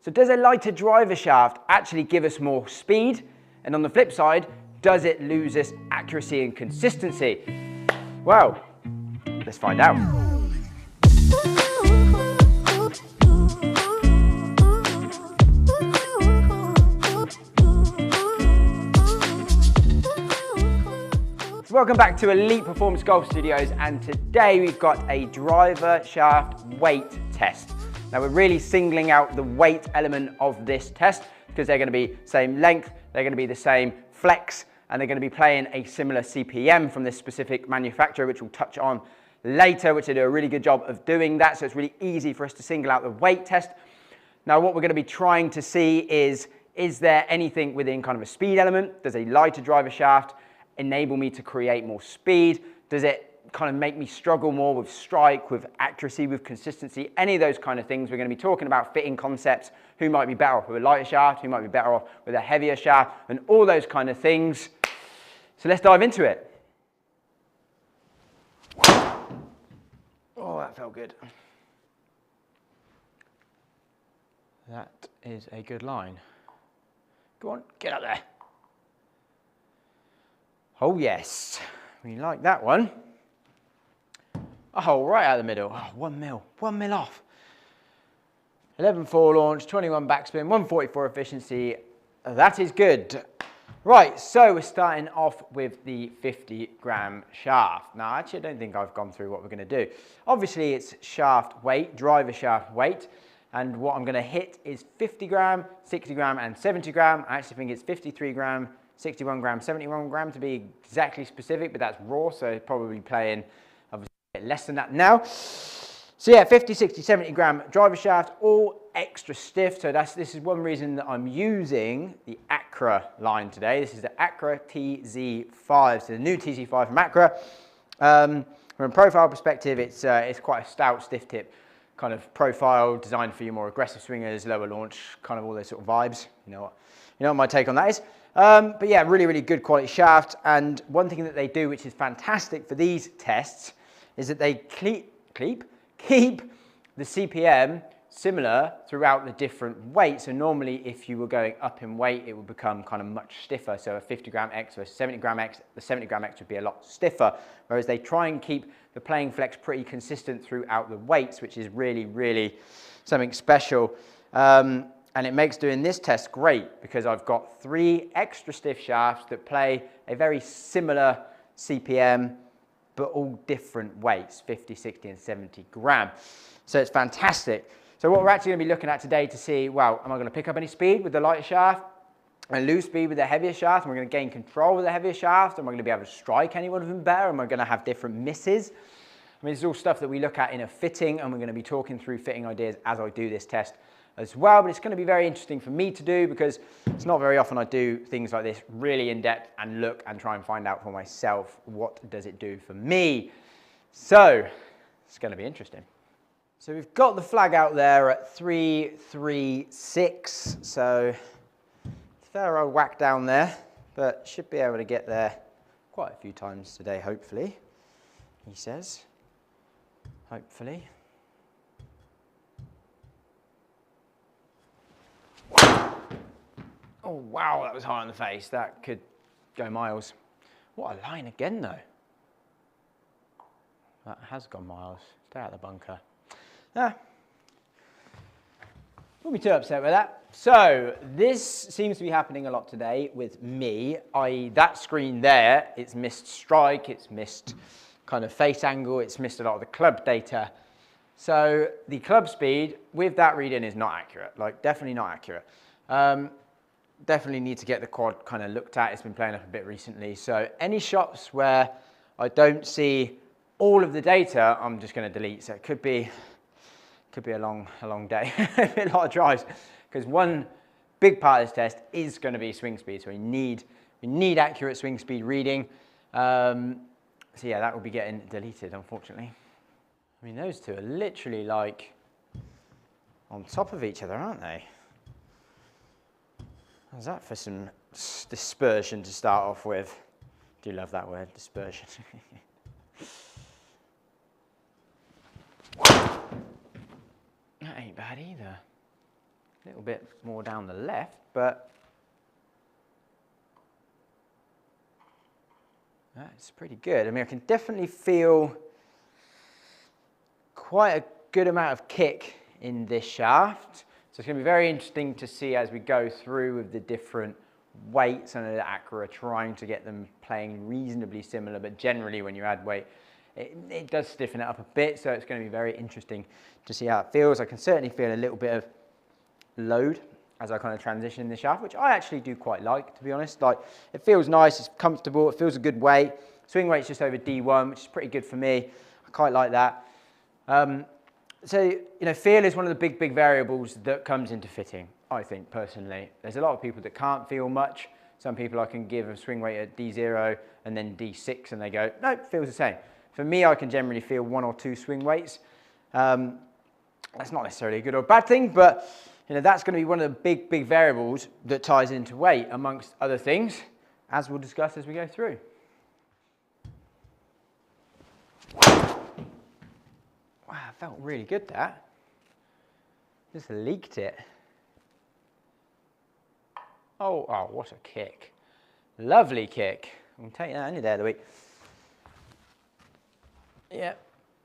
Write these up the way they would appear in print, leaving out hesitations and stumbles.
So does a lighter driver shaft actually give us more speed? And on the flip side, does it lose us accuracy and consistency? Well, let's find out. So welcome back to Elite Performance Golf Studios, and today we've got a driver shaft weight test. Now we're really singling out the weight element of this test because they're going to be same length, they're going to be the same flex, and they're going to be playing a similar CPM from this specific manufacturer, which we'll touch on later, which they do a really good job of doing that. So it's really easy for us to single out the weight test. Now what we're going to be trying to see is there anything within kind of a speed element? Does a lighter driver shaft enable me to create more speed? Does it kind of make me struggle more with strike, with accuracy, with consistency? Any of those kind of things. We're going to be talking about fitting concepts, who might be better off with a lighter shaft, who might be better off with a heavier shaft, and all those kind of things. So let's dive into it. Oh, that felt good. That is a good line. Go on, get up there. Oh yes, we like that one. Oh, right out the middle. Oh, 1 mil off. 11.4 launch, 21 backspin, 144 efficiency. That is good. Right, so we're starting off with the 50 gram shaft. Now, actually, I don't think I've gone through what we're going to do. Obviously, it's shaft weight, driver shaft weight. And what I'm going to hit is 50 gram, 60 gram, and 70 gram. I actually think it's 53 gram, 61 gram, 71 gram to be exactly specific, but that's raw, so probably playing obviously a bit less than that now. So yeah, 50, 60, 70 gram driver shaft, all extra stiff. So this is one reason that I'm using the Acura line today. This is the Acura Tz5, so the new Tz5 from Acura. From a profile perspective, it's quite a stout, stiff tip kind of profile, designed for your more aggressive swingers, lower launch, kind of all those sort of vibes. You know what my take on that is. But yeah, really, really good quality shaft. And one thing that they do, which is fantastic for these tests, is that they keep the CPM similar throughout the different weights. So normally if you were going up in weight, it would become kind of much stiffer. So a 50 gram X or a 70 gram X, the 70 gram X would be a lot stiffer. Whereas they try and keep the playing flex pretty consistent throughout the weights, which is really, really something special. And it makes doing this test great because I've got 3 extra stiff shafts that play a very similar CPM, but all different weights, 50, 60, and 70 gram. So it's fantastic. So what we're actually going to be looking at today to see, well, am I going to pick up any speed with the lighter shaft and lose speed with the heavier shaft? Am I going to gain control with the heavier shaft? Am I going to be able to strike any one of them better? Am I going to have different misses? I mean, this is all stuff that we look at in a fitting, and we're going to be talking through fitting ideas as I do this test as well. But it's going to be very interesting for me to do because it's not very often I do things like this really in depth and look and try and find out for myself what does it do for me. So it's going to be interesting. So we've got the flag out there at 336. So fair old whack down there, but should be able to get there quite a few times today, hopefully, he says. Hopefully. Oh, wow, that was high on the face. That could go miles. What a line again, though. That has gone miles. Stay out of the bunker. Won't be too upset with that. So this seems to be happening a lot today with me, i.e. that screen there, it's missed strike, it's missed kind of face angle, it's missed a lot of the club data. So the club speed with that reading is not accurate, like definitely not accurate. Definitely need to get the quad kind of looked at. It's been playing up a bit recently. So any shots where I don't see all of the data, I'm just going to delete. So it could be a long day, a lot of drives, because one big part of this test is going to be swing speed. So we need accurate swing speed reading. So yeah, that will be getting deleted, unfortunately. I mean, those two are literally like on top of each other, aren't they? How's that for some dispersion to start off with? I do love that word, dispersion. That ain't bad either. A little bit more down the left, but that's pretty good. I mean, I can definitely feel quite a good amount of kick in this shaft. So it's going to be very interesting to see as we go through with the different weights and the Acura, trying to get them playing reasonably similar, but generally when you add weight, it does stiffen it up a bit, so it's going to be very interesting to see how it feels. I can certainly feel a little bit of load as I kind of transition the shaft, which I actually do quite like, to be honest. Like, it feels nice, it's comfortable, it feels a good weight. Swing weight's just over D1, which is pretty good for me. I quite like that. So, you know, feel is one of the big variables that comes into fitting, I think, personally. There's a lot of people that can't feel much. Some people I can give a swing weight at D0 and then D6 and they go, no, it feels the same. For me, I can generally feel 1 or 2 swing weights. That's not necessarily a good or bad thing, but you know, that's going to be one of the big variables that ties into weight, amongst other things, as we'll discuss as we go through. Wow, that felt really good, that. Just leaked it. Oh, what a kick. Lovely kick. We'll take that any day of the week. Yeah,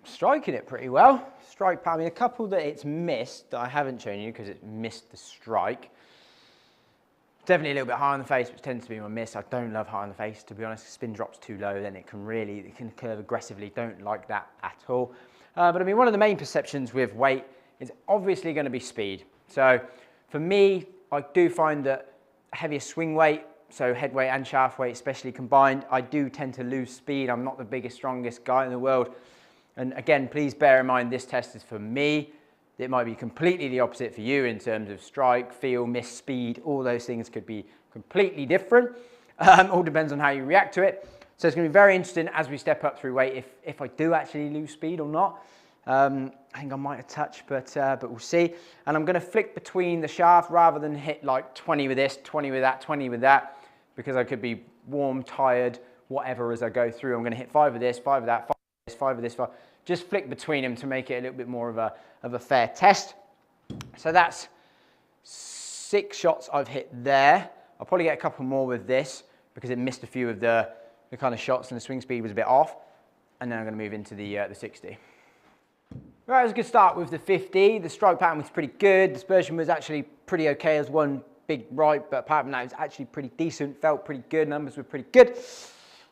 striking it pretty well. Strike power, I mean, a couple that it's missed that I haven't shown you because it missed the strike. Definitely a little bit high on the face, which tends to be my miss. I don't love high on the face, to be honest. Spin drops too low, then it can curve aggressively. Don't like that at all. But I mean, one of the main perceptions with weight is obviously going to be speed. So for me, I do find that heavier swing weight, so head weight and shaft weight especially combined, I do tend to lose speed. I'm not the biggest, strongest guy in the world. And again, please bear in mind, this test is for me. It might be completely the opposite for you in terms of strike, feel, miss, speed. All those things could be completely different. All depends on how you react to it. So it's going to be very interesting as we step up through weight if I do actually lose speed or not. I think I might have touched, but we'll see. And I'm going to flick between the shaft rather than hit like 20 with this, 20 with that, 20 with that, because I could be warm, tired, whatever as I go through. I'm going to hit 5 of this, 5 of that, 5 of this, 5 of this, 5. Just flick between them to make it a little bit more of a fair test. So that's 6 shots I've hit there. I'll probably get a couple more with this because it missed a few of the kind of shots and the swing speed was a bit off. And then I'm going to move into the 60. Right, it was a good start with the 50. The strike pattern was pretty good. Dispersion was actually pretty okay. There's one big right, but apart from that, it was actually pretty decent. Felt pretty good. Numbers were pretty good.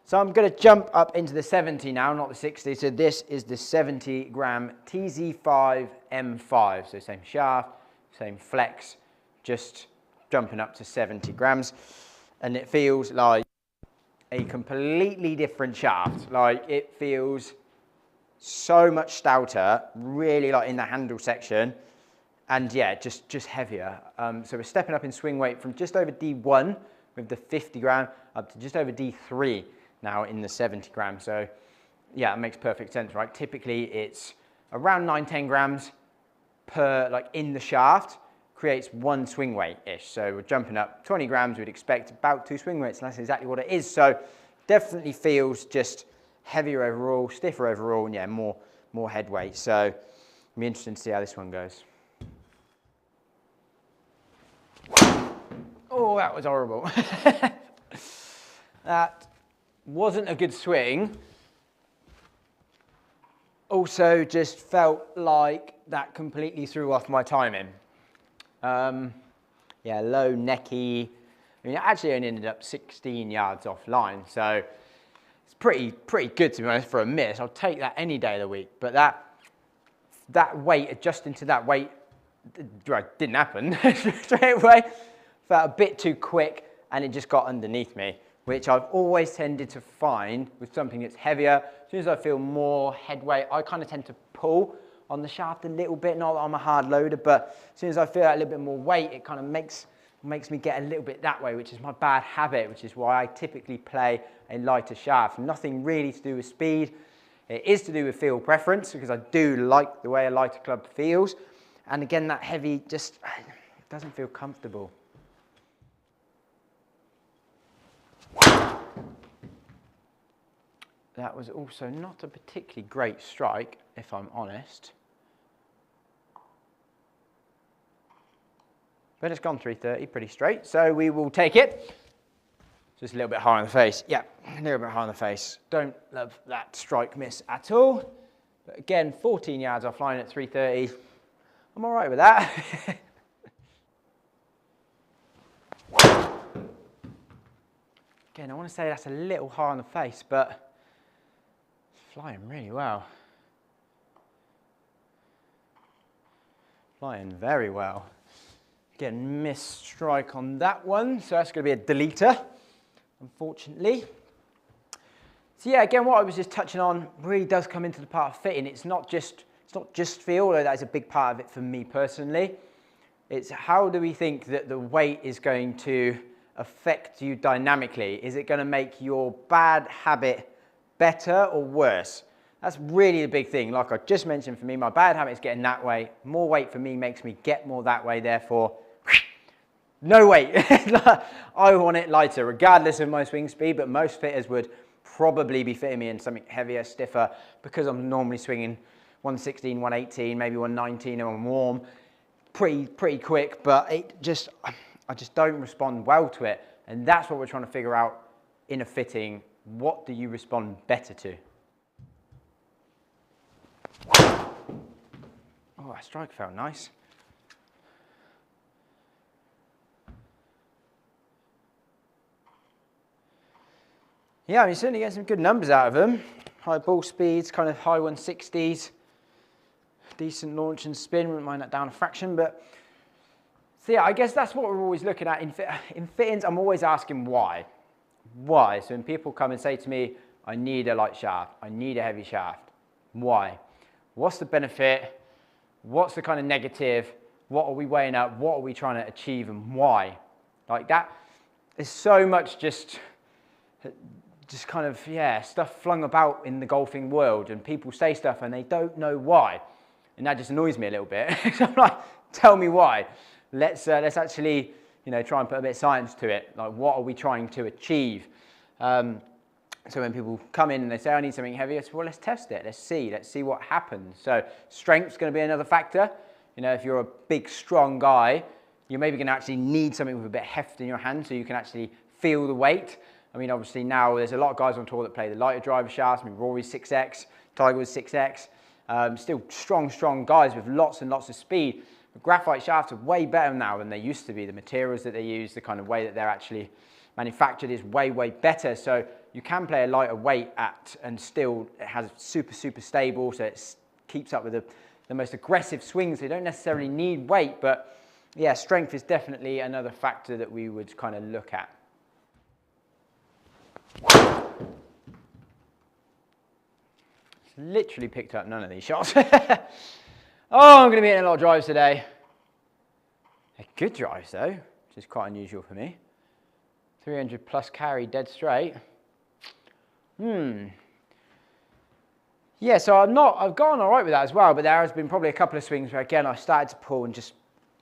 So I'm going to jump up into the 70 now, not the 60. So this is the 70 gram Tz5 M5. So same shaft, same flex, just jumping up to 70 grams. And it feels like a completely different shaft. Like, it feels so much stouter, really, like in the handle section. And yeah, just heavier. So we're stepping up in swing weight from just over D1 with the 50 gram up to just over D3 now in the 70 grams. So yeah, it makes perfect sense, right? Typically it's around 9-10 grams per, like, in the shaft, creates 1 swing weight-ish. So we're jumping up 20 grams, we'd expect about 2 swing weights, and that's exactly what it is. So definitely feels just heavier overall, stiffer overall, and yeah, more head weight. So it'll be interesting to see how this one goes. Oh, that was horrible. That wasn't a good swing. Also just felt like that completely threw off my timing. Yeah, low, necky. I mean, it actually only ended up 16 yards offline, so it's pretty good, to be honest, for a miss. I'll take that any day of the week. But that weight, adjusting to that weight, didn't happen straight away. Felt a bit too quick, and it just got underneath me, which I've always tended to find with something that's heavier. As soon as I feel more head weight, I kind of tend to pull on the shaft a little bit. Not that I'm a hard loader, but as soon as I feel that a little bit more weight, it kind of makes me get a little bit that way, which is my bad habit, which is why I typically play a lighter shaft. Nothing really to do with speed. It is to do with feel preference, because I do like the way a lighter club feels. And again, that heavy just doesn't feel comfortable. That was also not a particularly great strike, if I'm honest. but it's gone 330 pretty straight, so we will take it. Just a little bit high on the face. Yeah, a little bit high on the face. Don't love that strike miss at all. But again, 14 yards off line at 330. I'm all right with that. Again, I want to say that's a little high on the face, but it's flying really well. Flying very well. Again, missed strike on that one, so that's going to be a deleter, unfortunately. So yeah, again, what I was just touching on really does come into the part of fitting. It's not just feel, although that is a big part of it for me personally. It's how do we think that the weight is going to affect you dynamically? Is it going to make your bad habit better or worse? That's really the big thing. Like I just mentioned, for me, my bad habit is getting that way. More weight for me makes me get more that way, therefore, no weight. I want it lighter, regardless of my swing speed, but most fitters would probably be fitting me in something heavier, stiffer, because I'm normally swinging 116, 118, maybe 119 and I'm warm pretty quick, but I just don't respond well to it. And that's what we're trying to figure out in a fitting. What do you respond better to? Oh, that strike felt nice. Yeah, I mean, certainly get some good numbers out of them. High ball speeds, kind of high 160s. Decent launch and spin, wouldn't mind that down a fraction. But so yeah, I guess that's what we're always looking at. In fittings, I'm always asking why. Why? So when people come and say to me, I need a light shaft, I need a heavy shaft. Why? What's the benefit? What's the kind of negative? What are we weighing up? What are we trying to achieve and why? Like that is so much just kind of, yeah, stuff flung about in the golfing world, and people say stuff and they don't know why. And that just annoys me a little bit. So I'm like, tell me why. Let's actually, you know, try and put a bit of science to it. Like, what are we trying to achieve? So when people come in and they say, I need something heavier, I say, well, let's test it. Let's see what happens. So strength's going to be another factor. You know, if you're a big, strong guy, you're maybe going to actually need something with a bit of heft in your hand so you can actually feel the weight. I mean, obviously now there's a lot of guys on tour that play the lighter driver shafts. I mean, Rory's 6X, Tiger was 6X. Still strong guys with lots and lots of speed. But graphite shafts are way better now than they used to be. The materials that they use, the kind of way that they're actually manufactured is way better. So you can play a lighter weight and still it has super stable, so it keeps up with the most aggressive swings. They don't necessarily need weight, but yeah, strength is definitely another factor that we would kind of look at. Literally picked up none of these shots. Oh, I'm going to be hitting a lot of drives today. They're good drives though, which is quite unusual for me. 300 plus carry dead straight. Yeah, so I've gone all right with that as well, but there has been probably a couple of swings where again I started to pull and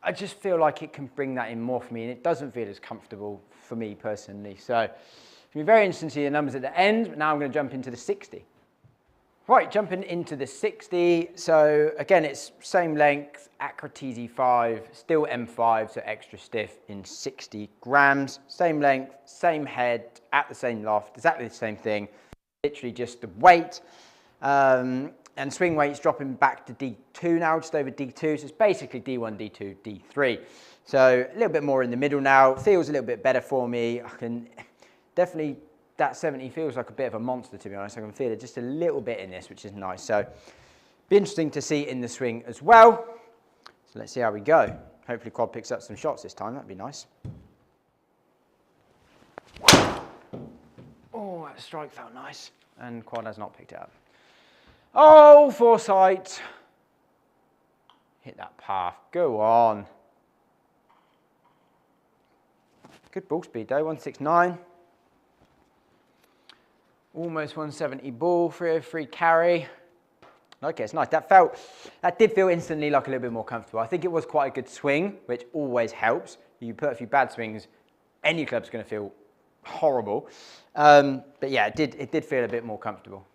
I just feel like it can bring that in more for me, and it doesn't feel as comfortable for me personally. So it'll be very interesting to see the numbers at the end, but now I'm going to jump into the 60. Right, jumping into the 60, so again it's same length, Acura Tz5, still M5, so extra stiff in 60 grams, same length, same head, at the same loft, exactly the same thing, literally just the weight, and swing weight's dropping back to D2 now, just over D2, so it's basically D1, D2, D3. So a little bit more in the middle now, feels a little bit better for me. I can definitely, that 70 feels like a bit of a monster, to be honest. I can feel it just a little bit in this, which is nice. So be interesting to see in the swing as well. So let's see how we go. Hopefully quad picks up some shots this time, that'd be nice. Oh, that strike felt nice. And quad has not picked it up. Oh, foresight. Hit that path, go on. Good ball speed though, 169. Almost 170 ball, 303 carry. Okay, it's nice. That did feel instantly like a little bit more comfortable. I think it was quite a good swing, which always helps. You put a few bad swings, any club's going to feel horrible. But yeah, it did feel a bit more comfortable.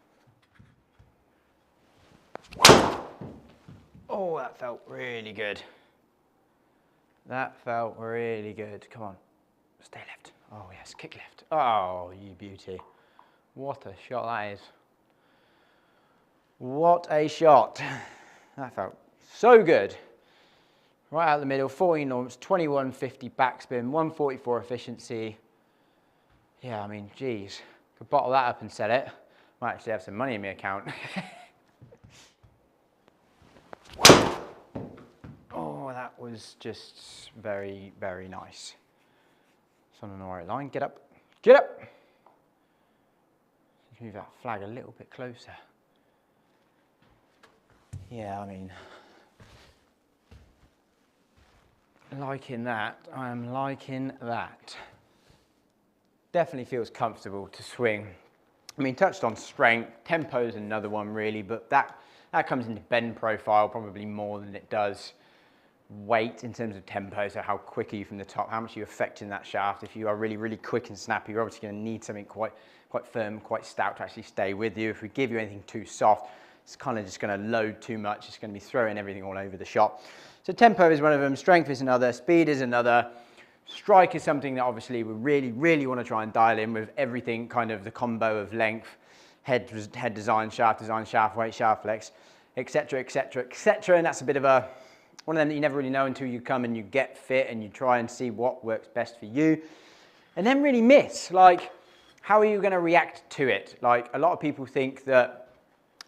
Oh, that felt really good. That felt really good. Come on, stay left. Oh yes, kick left. Oh, you beauty. What a shot that is. What a shot. That felt so good. Right out the middle, 14 launch, 2150 backspin, 144 efficiency. Yeah, I mean, geez, could bottle that up and sell it. Might actually have some money in my account. Oh, that was just very, very nice. It's on the right line. Get up. Get up. Move that flag a little bit closer. Yeah, I mean, liking that. I am liking that. Definitely feels comfortable to swing. I mean, touched on strength. Tempo is another one really, but that comes into bend profile probably more than it does weight in terms of tempo. So how quick are you from the top? How much are you affecting that shaft? If you are really, really quick and snappy, you're obviously going to need something quite firm, quite stout to actually stay with you. If we give you anything too soft, it's kind of just going to load too much. It's going to be throwing everything all over the shot. So tempo is one of them. Strength is another. Speed is another. Strike is something that obviously we really, really want to try and dial in with everything, kind of the combo of length, head design, shaft weight, shaft flex, etc., etc., etc. And that's a bit of one of them that you never really know until you come and you get fit and you try and see what works best for you. And then really miss, like, how are you going to react to it? Like, a lot of people think that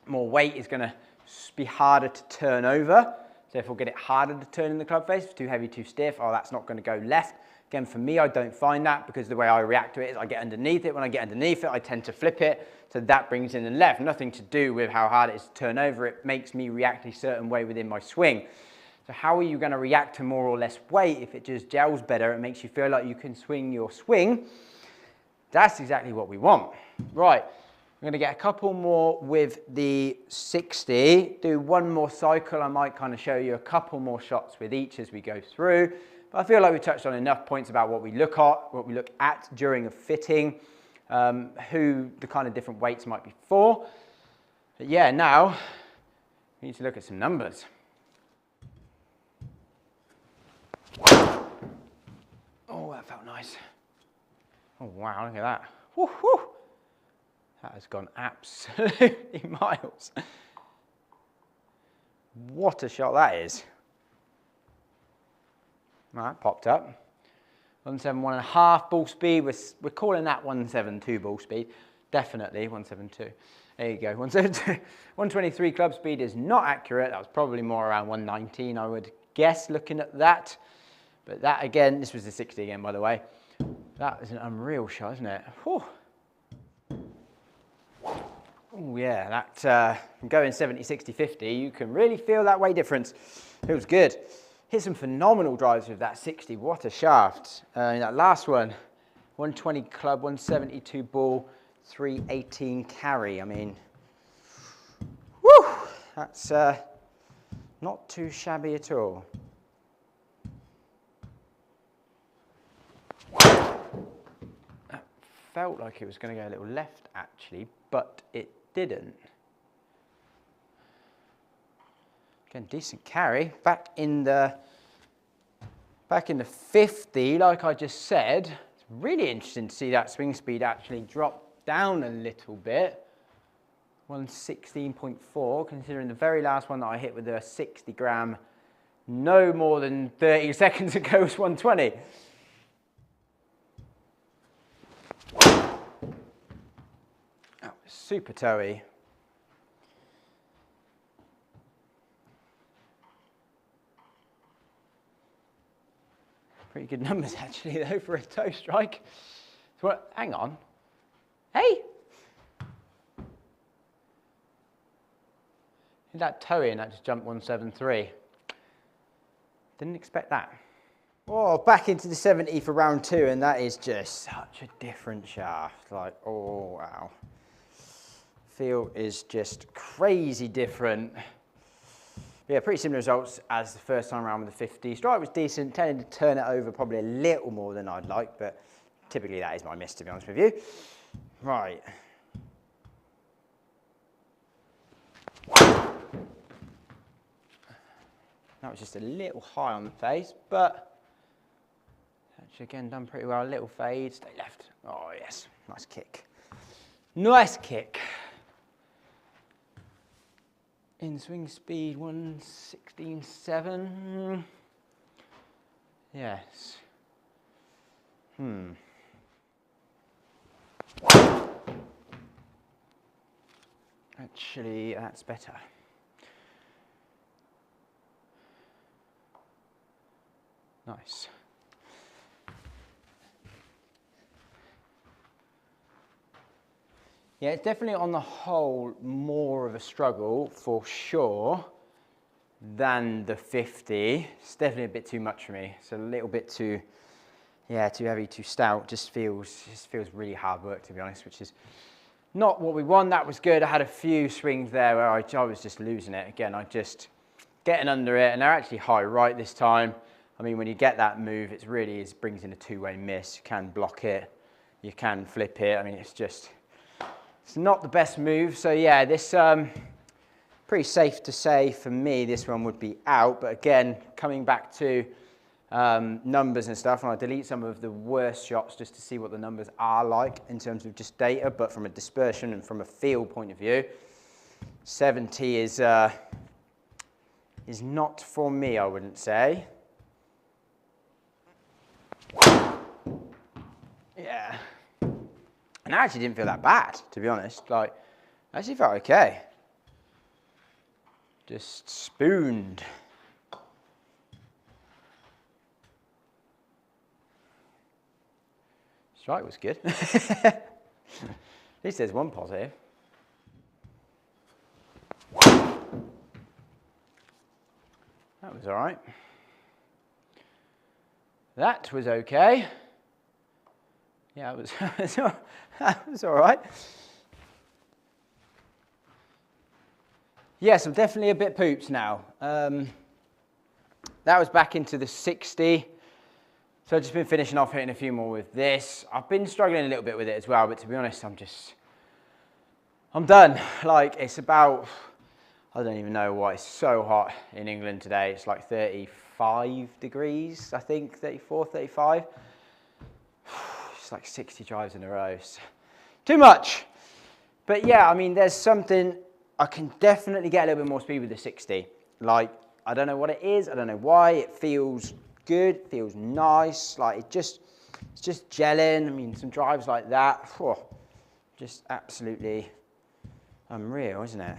more weight is going to be harder to turn over. So if we'll get it harder to turn in the club face, if it's too heavy, too stiff, oh, that's not going to go left. Again, for me, I don't find that because the way I react to it is I get underneath it. When I get underneath it, I tend to flip it. So that brings in the left. Nothing to do with how hard it is to turn over. It makes me react a certain way within my swing. So how are you going to react to more or less weight if it just gels better? It makes you feel like you can swing your swing. That's exactly what we want. Right, I'm going to get a couple more with the 60. Do one more cycle. I might kind of show you a couple more shots with each as we go through. But I feel like we touched on enough points about what we look at during a fitting, who the kind of different weights might be for. But yeah, now we need to look at some numbers. Oh, that felt nice. Oh wow, look at that. Woo, woo. That has gone absolutely miles. What a shot that is. Right, popped up. 171.5 ball speed. We're calling that 172 ball speed. Definitely 172. There you go, 172. 123 club speed is not accurate. That was probably more around 119, I would guess, looking at that. But that again, this was the 60 again, by the way. That is an unreal shot, isn't it? Whew. Oh yeah, that going 70, 60, 50, you can really feel that weight difference. Feels good. Hit some phenomenal drives with that 60. What a shaft. That last one, 120 club, 172 ball, 318 carry. I mean, whew, that's not too shabby at all. That felt like it was going to go a little left actually, but it didn't. Again, decent carry. Back in the 50, like I just said. It's really interesting to see that swing speed actually drop down a little bit. 116.4, considering the very last one that I hit with a 60 gram no more than 30 seconds ago was 120. Oh, super toey. Pretty good numbers actually though for a toe strike. So what, hang on. Hey! That toe in, that just jumped 173. Didn't expect that. Oh, back into the 70 for round 2, and that is just such a different shaft. Like, oh wow. Feel is just crazy different. Yeah, pretty similar results as the first time around with the 50. Strike was decent, tended to turn it over probably a little more than I'd like, but typically that is my miss, to be honest with you. Right. That was just a little high on the face, but which again done pretty well. A little fade, stay left. Oh yes, nice kick. Nice kick. In swing speed 116.7. Yes. Actually, that's better. Nice. Yeah, it's definitely on the whole more of a struggle for sure than the 50. It's definitely a bit too much for me. It's a little bit too, yeah, too heavy, too stout. Just feels really hard work, to be honest, which is not what we want. That was good. I had a few swings there where I was just losing it. Again, I just getting under it, and they're actually high right this time. I mean, when you get that move, it really brings in a two-way miss. You can block it, you can flip it. I mean, it's not the best move. So yeah, this pretty safe to say for me, this one would be out. But again, coming back to numbers and stuff, and I delete some of the worst shots just to see what the numbers are like in terms of just data, but from a dispersion and from a feel point of view, 70 is not for me, I wouldn't say. Yeah. And I actually didn't feel that bad, to be honest. Like, I actually felt okay. Just spooned. Strike was good. At least there's one positive. That was all right. That was okay. Yeah, that was all right. Yes, I'm definitely a bit poops now. That was back into the 60. So I've just been finishing off hitting a few more with this. I've been struggling a little bit with it as well, but to be honest, I'm done. Like, it's about, I don't even know why it's so hot in England today. It's like 35 degrees, I think, 34, 35. It's like 60 drives in a row. It's too much. But yeah, I mean, there's something, I can definitely get a little bit more speed with the 60. Like, I don't know what it is. I don't know why. It feels good, feels nice. Like, it's just gelling. I mean, some drives like that, whew, just absolutely unreal, isn't it?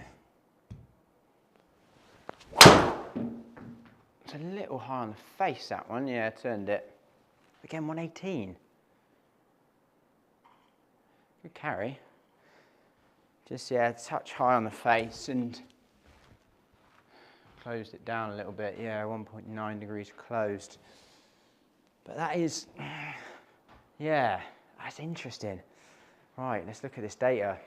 It's a little high on the face, that one. Yeah, turned it. Again, 118. Good carry. Just, yeah, a touch high on the face and closed it down a little bit. Yeah, 1.9 degrees closed. But that is, yeah, that's interesting. Right, let's look at this data.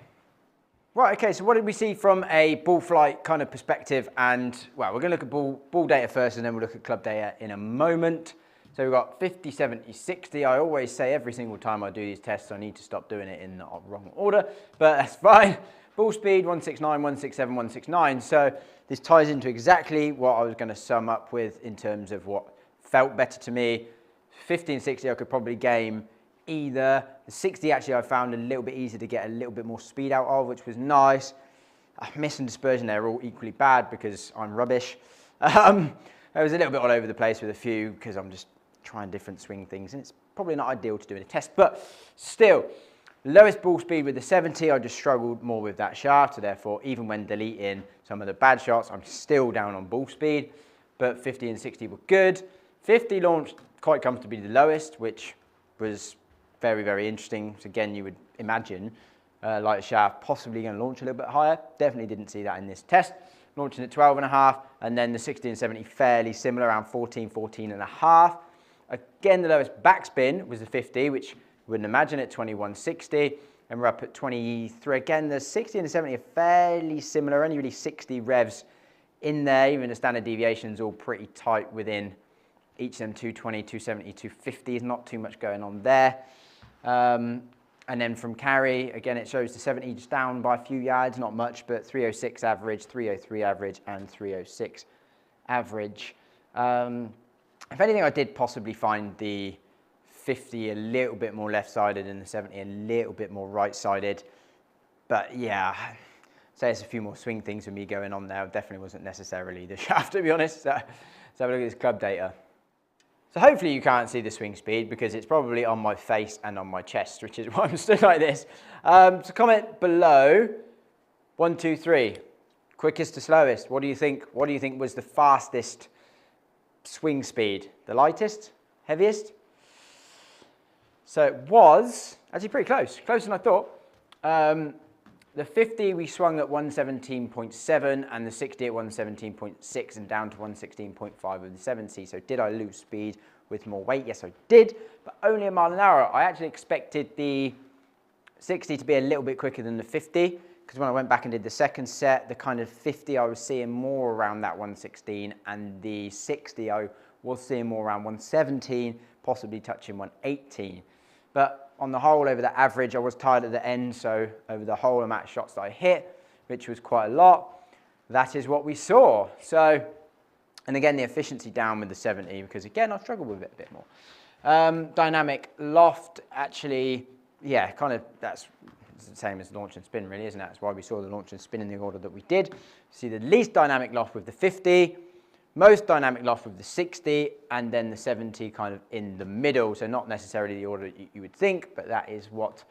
Right, okay, so what did we see from a ball flight kind of perspective? And, well, we're going to look at ball data first, and then we'll look at club data in a moment. So we've got 50, 70, 60. I always say every single time I do these tests, I need to stop doing it in the wrong order, but that's fine. Ball speed, 169, 167, 169. So this ties into exactly what I was going to sum up with in terms of what felt better to me. 50 and 60, I could probably game either. The 60 actually I found a little bit easier to get a little bit more speed out of, which was nice. Miss and dispersion there are all equally bad because I'm rubbish. I was a little bit all over the place with a few because I'm just trying different swing things, and it's probably not ideal to do in a test, but still, lowest ball speed with the 70, I just struggled more with that shaft, so therefore, even when deleting some of the bad shots, I'm still down on ball speed, but 50 and 60 were good. 50 launched quite comfortably the lowest, which was very, very interesting. So again, you would imagine lighter shaft possibly going to launch a little bit higher. Definitely didn't see that in this test. Launching at 12.5, and then the 60 and 70 fairly similar, around 14, 14.5. Again, the lowest backspin was the 50, which you wouldn't imagine at 2160, and we're up at 23. Again, the 60 and the 70 are fairly similar, only really 60 revs in there. Even the standard deviations all pretty tight within each of them, 220, 270, 250 is not too much going on there. And then from carry, again, it shows the 70 just down by a few yards, not much, but 306 average, 303 average, and 306 average. If anything, I did possibly find the 50 a little bit more left-sided and the 70 a little bit more right-sided. But yeah, so there's a few more swing things with me going on there. It definitely wasn't necessarily the shaft, to be honest. So let's have a look at this club data. So hopefully you can't see the swing speed because it's probably on my face and on my chest, which is why I'm stood like this. So comment below, 1, 2, 3, quickest to slowest. What do you think? What do you think was the fastest swing speed? The lightest? Heaviest? So it was actually pretty close, closer than I thought. The 50 we swung at 117.7 and the 60 at 117.6 and down to 116.5 with the 70. So did I lose speed with more weight? Yes, I did, but only a mile an hour. I actually expected the 60 to be a little bit quicker than the 50 because when I went back and did the second set, the kind of 50 I was seeing more around that 116 and the 60 I was seeing more around 117, possibly touching 118. But on the whole, over the average, I was tired at the end, so over the whole amount of shots that I hit, which was quite a lot, that is what we saw. So, and again, the efficiency down with the 70, because again, I struggled with it a bit more. Dynamic loft, actually, yeah, kind of, that's the same as launch and spin, really, isn't it? That's why we saw the launch and spin in the order that we did. See the least dynamic loft with the 50, most dynamic loft with the 60, and then the 70 kind of in the middle. So not necessarily the order you would think, but that is what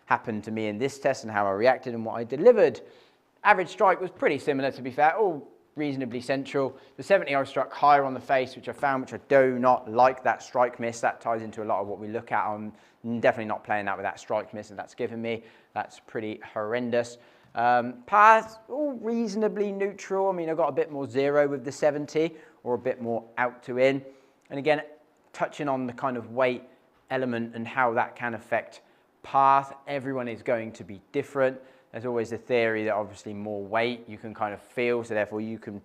happened to me in this test and how I reacted and what I delivered. Average strike was pretty similar, to be fair, all reasonably central. The 70 I struck higher on the face, which I found, which I do not like, that strike miss. That ties into a lot of what we look at. I'm definitely not playing that with that strike miss that that's given me. That's pretty horrendous. Paths, all reasonably neutral. I mean, I got a bit more zero with the 70 or a bit more out to in. And again, touching on the kind of weight element and how that can affect path. Everyone is going to be different. There's always the theory that obviously more weight you can kind of feel, so therefore you can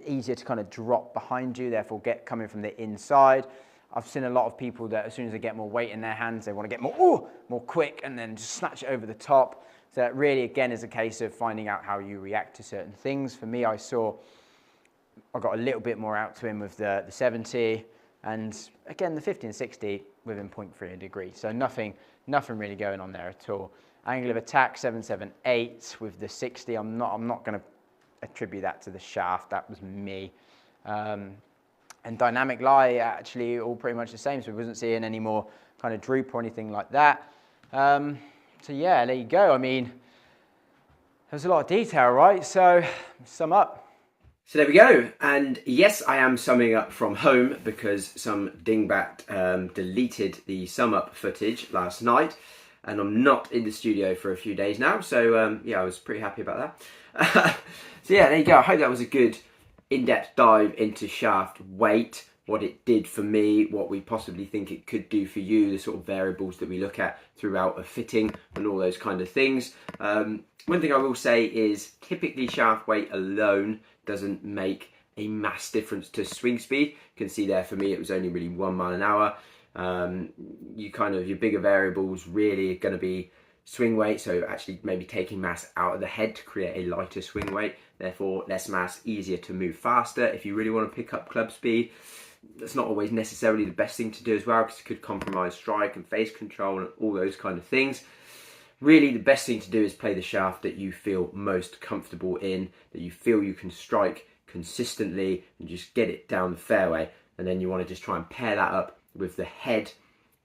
easier to kind of drop behind you, therefore get coming from the inside. I've seen a lot of people that as soon as they get more weight in their hands, they want to get more quick and then just snatch it over the top. So that really, again, is a case of finding out how you react to certain things. For me, I got a little bit more out to him with the 70, and again, the 50 and 60 within 0.3 degree. So nothing really going on there at all. Angle of attack, 778 with the 60. I'm not going to attribute that to the shaft. That was me. And dynamic lie, actually, all pretty much the same. So we wasn't seeing any more kind of droop or anything like that. So yeah, there you go. I mean, there's a lot of detail, right? So sum up. So there we go. And yes, I am summing up from home because some dingbat deleted the sum up footage last night. And I'm not in the studio for a few days now. So yeah, I was pretty happy about that. So yeah, there you go. I hope that was a good in-depth dive into shaft weight, what it did for me, what we possibly think it could do for you, the sort of variables that we look at throughout a fitting and all those kind of things. One thing I will say is typically shaft weight alone doesn't make a mass difference to swing speed. You can see there for me it was only really 1 mile an hour. Your bigger variables really are going to be swing weight, so actually maybe taking mass out of the head to create a lighter swing weight, therefore less mass, easier to move faster. If you really want to pick up club speed, that's not always necessarily the best thing to do as well, because it could compromise strike and face control and all those kind of things. Really, the best thing to do is play the shaft that you feel most comfortable in, that you feel you can strike consistently and just get it down the fairway. And then you want to just try and pair that up with the head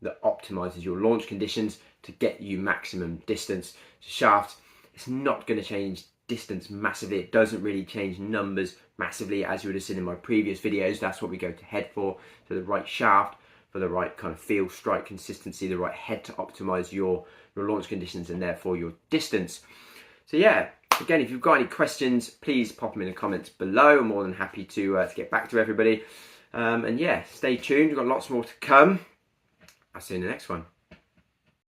that optimizes your launch conditions to get you maximum distance. So shaft, it's not going to change distance massively. It doesn't really change numbers massively, as you would have seen in my previous videos. That's what we go to head for. So the right shaft for the right kind of feel, strike consistency, the right head to optimize your launch conditions and therefore your distance. So yeah, again, if you've got any questions, please pop them in the comments below. I'm more than happy to get back to everybody. And yeah, stay tuned. We've got lots more to come. I'll see you in the next one.